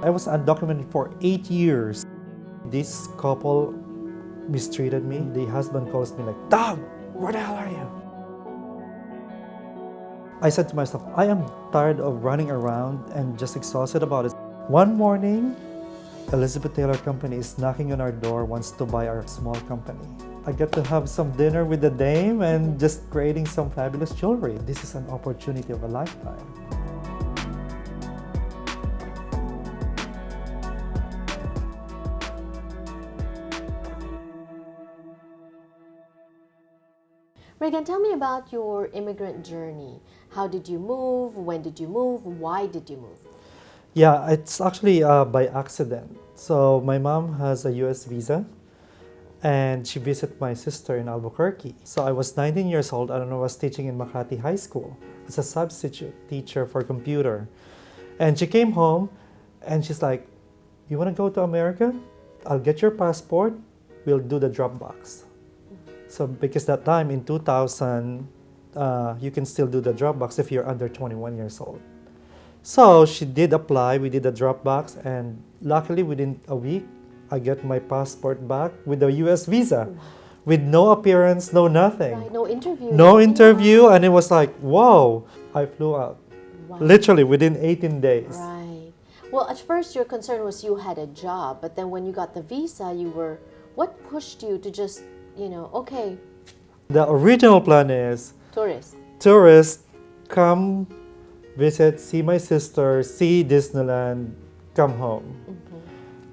I was undocumented for 8 years. This couple mistreated me. The husband calls me like, "Dog, where the hell are you?" I said to myself, I am tired of running around and just exhausted about it. One morning, Elizabeth Taylor Company is knocking on our door, wants to buy our small company. I get to have some dinner with the dame and just creating some fabulous jewelry. This is an opportunity of a lifetime. Reagan, tell me about your immigrant journey. How did you move? When did you move? Why did you move? Yeah, it's actually by accident. So my mom has a US visa and she visited my sister in Albuquerque. So I was 19 years old and I was teaching in Makati High School as a substitute teacher for computer. And she came home and she's like, "You want to go to America? I'll get your passport. We'll do the Dropbox." So because that time in 2000, you can still do the Dropbox if you're under 21 years old. So she did apply, we did the Dropbox, and luckily within a week, I get my passport back with a US visa, with no appearance, no nothing. Right, no interview. No interview, and it was like, whoa, I flew out. Wow. Literally within 18 days. Right. Well, at first your concern was you had a job, but then when you got the visa, what pushed you to just, okay, The original plan is tourists. come visit, see my sister, see Disneyland, come home.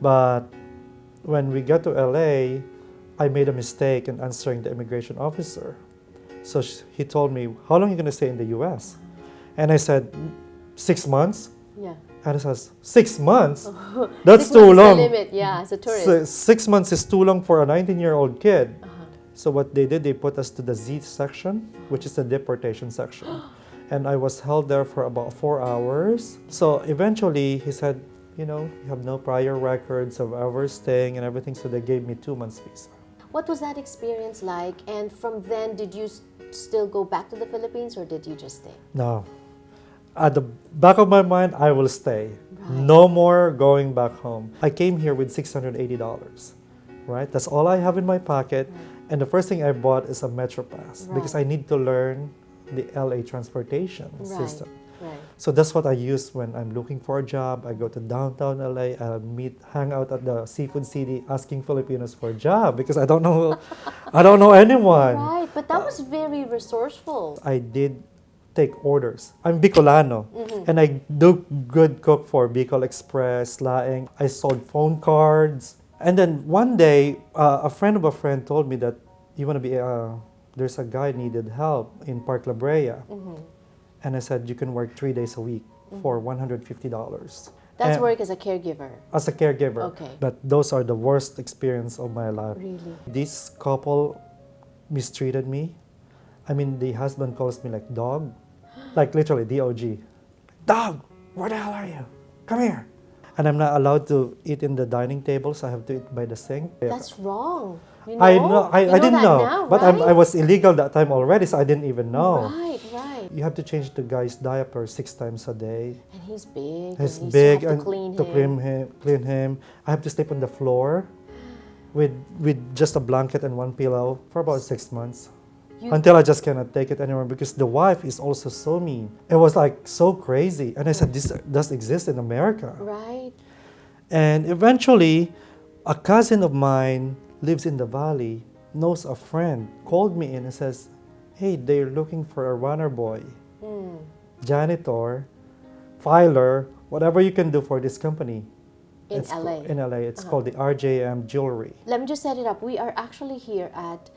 But when we got to LA, I made a mistake in answering the immigration officer. So he told me, "How long are you going to stay in the US?" And I said, 6 months. Yeah. And he says, 6 months? That's too long. Is the limit, yeah, as a tourist. 6 months is too long for a 19-year-old kid. So what they did, they put us to the Z section, which is the deportation section. And I was held there for about 4 hours. So eventually he said, you have no prior records of ever staying and everything. So they gave me 2 months visa. What was that experience like? And from then, did you still go back to the Philippines or did you just stay? No. At the back of my mind, I will stay. Right. No more going back home. I came here with $680, right? That's all I have in my pocket. Right. And the first thing I bought is a Metro Pass because I need to learn the LA transportation system. Right. So that's what I use when I'm looking for a job. I go to downtown LA, I'll hang out at the Seafood City asking Filipinos for a job because I don't know anyone. Right, but that was very resourceful. I did take orders. I'm Bicolano, and I do good cook for Bicol Express, Laing. I sold phone cards. And then one day, a friend of a friend told me that you want to be, there's a guy needed help in Park La Brea. And I said, you can work 3 days a week for $150. That's work as a caregiver. As a caregiver. Okay. But those are the worst experience of my life. Really? This couple mistreated me. I mean, the husband calls me like dog, like literally D-O-G. "Dog, where the hell are you? Come here." And I'm not allowed to eat in the dining table, so I have to eat by the sink. That's wrong. I know. I didn't know. Now, But right? I was illegal that time already, so I didn't even know. Right. You have to change the guy's diaper 6 times a day. And he's big. He's and big, you have and to clean clean him. I have to sleep on the floor with just a blanket and one pillow for about 6 months. Until I just cannot take it anymore because the wife is also so mean. It was like so crazy. And I said, this does exist in America. Right. And eventually, a cousin of mine lives in the valley, knows a friend, called me in and says, "Hey, they're looking for a runner boy, janitor, filer, whatever you can do for this company." In LA. In LA. It's called the RJM Jewelry. Let me just set it up. We are actually here at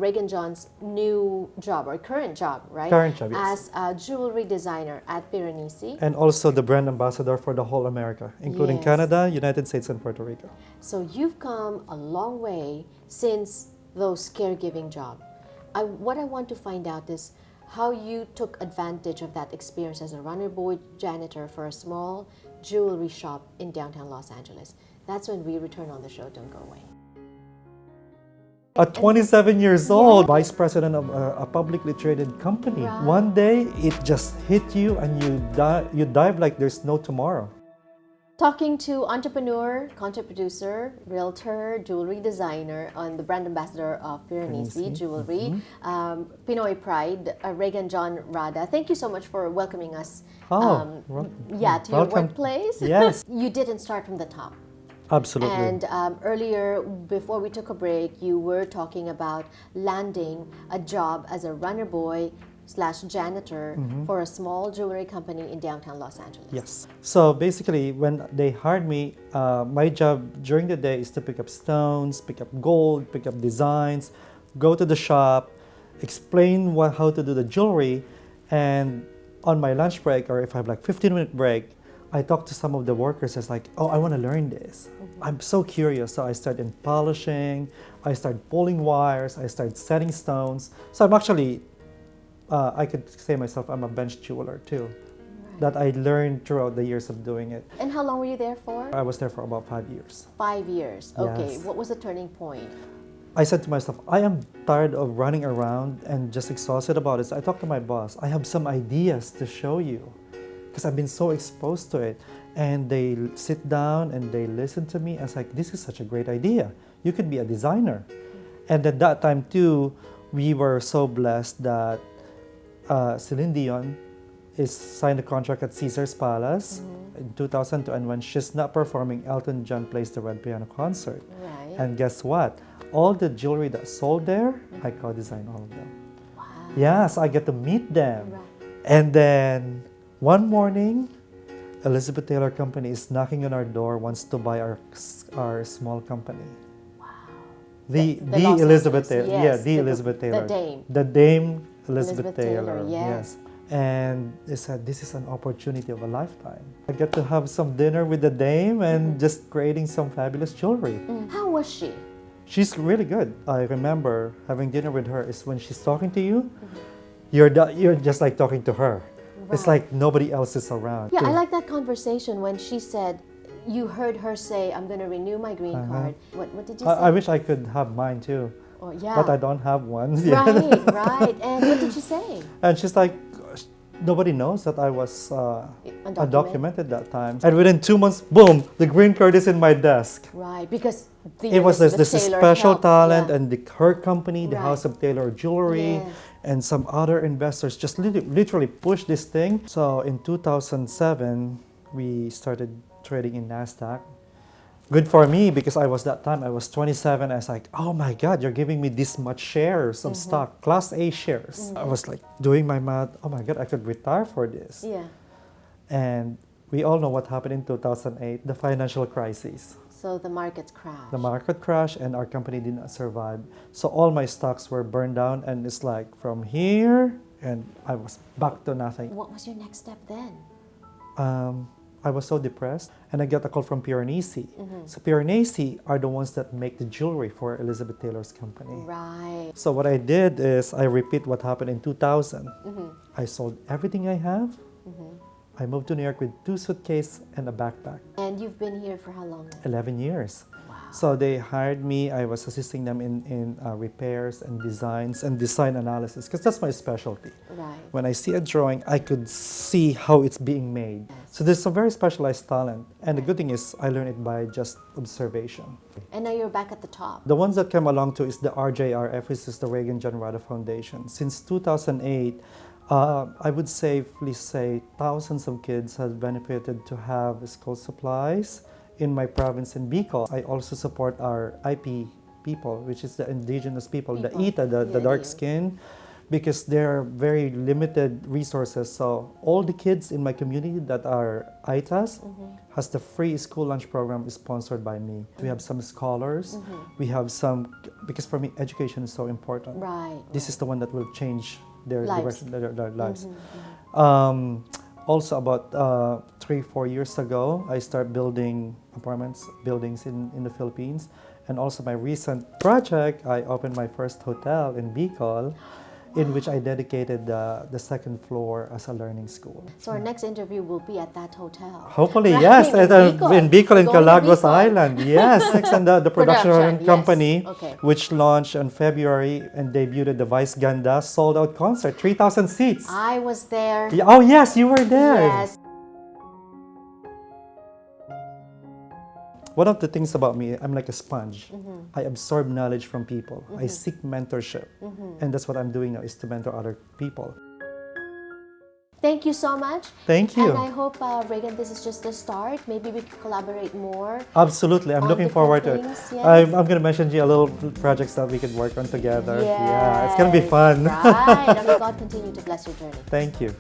Reagan John's new job or current job, right? Current job, yes. As a jewelry designer at Piranesi. And also the brand ambassador for the whole America, including Yes. Canada, United States, and Puerto Rico. So you've come a long way since those caregiving job. What I want to find out is how you took advantage of that experience as a runner boy janitor for a small jewelry shop in downtown Los Angeles. That's when we return on the show. Don't go away. At 27 years old, vice president of a publicly traded company. Right. One day, it just hit you and you dive like there's no tomorrow. Talking to entrepreneur, content producer, realtor, jewelry designer, and the brand ambassador of Piranesi Jewelry, Pinoy Pride, Reagan John Rada. Thank you so much for welcoming us. To your workplace. Yes, You didn't start from the top. absolutely. And earlier, before we took a break, you were talking about landing a job as a runner boy / janitor for a small jewelry company in downtown Los Angeles. Yes. So basically, when they hired me, my job during the day is to pick up stones, pick up gold, pick up designs, go to the shop, explain how to do the jewelry, and on my lunch break, or if I have like 15-minute break, I talk to some of the workers. It's like, oh, I want to learn this. I'm so curious. So I started polishing, I started pulling wires, I started setting stones. So I'm actually, I could say myself, I'm a bench jeweler too. That I learned throughout the years of doing it. And how long were you there for? I was there for about 5 years. 5 years. Okay. Yes. What was the turning point? I said to myself, I am tired of running around and just exhausted about it. So I talked to my boss. I have some ideas to show you because I've been so exposed to it. And they sit down and they listen to me. I was like, this is such a great idea. You could be a designer. And at that time too, we were so blessed that Celine Dion signed a contract at Caesar's Palace in 2002, and when she's not performing, Elton John plays the Red Piano concert. Right. And guess what? All the jewelry that sold there, I co-designed all of them. Wow. Yes, I get to meet them. Right. And then one morning, Elizabeth Taylor Company is knocking on our door, wants to buy our small company. Wow. The Los Elizabeth Angeles, Taylor, yes, the Elizabeth Taylor, the Dame. Elizabeth Taylor, yes. And they said, this is an opportunity of a lifetime. I get to have some dinner with the Dame and just creating some fabulous jewelry. How was she? She's really good. I remember having dinner with her is when she's talking to you, you're just like talking to her. It's Right. like nobody else is around. Yeah, I like that conversation when she said, you heard her say, I'm going to renew my green card. What did you say? I wish I could have mine too, Oh, yeah. but I don't have one. Right, right. And what did you say? And she's like, nobody knows that I was undocumented that time. And within 2 months, boom, the green card is in my desk. Right, because It was this Taylor special helped, talent, yeah. and her company, the Right. House of Taylor Jewelry, Yes. and some other investors just literally pushed this thing. So in 2007, we started trading in NASDAQ. Good for me because I was 27. I was like, oh my God, you're giving me this much shares of stock, Class A shares. I was like doing my math. Oh my God, I could retire for this. Yeah. And we all know what happened in 2008, the financial crisis. So the markets crashed. The market crashed and our company did not survive. So all my stocks were burned down, and it's like from here, and I was back to nothing. What was your next step then? I was so depressed, and I got a call from Piranesi. So Piranesi are the ones that make the jewelry for Elizabeth Taylor's company. Right. So what I did is I repeat what happened in 2000. I sold everything I have. I moved to New York with 2 suitcases and a backpack. And you've been here for how long now? 11 years. Wow. So they hired me. I was assisting them in repairs and designs and design analysis because that's my specialty. Right. When I see a drawing, I could see how it's being made. So there's a very specialized talent. And the good thing is I learned it by just observation. And now you're back at the top. The ones that came along to is the RJRF, which is the Reagan John Rada Foundation. Since 2008, I would safely say thousands of kids have benefited to have school supplies in my province in Bicol. I also support our IP people, which is the indigenous people. The Ita, the dark skin, because they're very limited resources. So all the kids in my community that are Itas has the free school lunch program is sponsored by me. We have some scholars. We have some, because for me, education is so important. Right. This is the one that will change their Lives. their lives. Also, about 3-4 years ago, I started building buildings in the Philippines. And also my recent project, I opened my first hotel in Bicol, in which I dedicated the second floor as a learning school. So our next interview will be at that hotel. Hopefully, Right, yes, in Bicol, in Going to Calagos Bicol. Island. Yes, next, and the production Production, company, yes. Okay. which launched in February and debuted the Vice Ganda sold-out concert, 3,000 seats. I was there. Oh yes, you were there. Yes. one of the things about me, I'm like a sponge. I absorb knowledge from people. I seek mentorship. And that's what I'm doing now, is to mentor other people. Thank you so much. Thank you. And I hope, Reagan, this is just the start. Maybe we can collaborate more. Absolutely. I'm on looking different forward to it. things, yes. I'm going to mention to you a little projects that we could work on together. Yeah, it's going to be fun. Right. And may God continue to bless your journey. Thank you.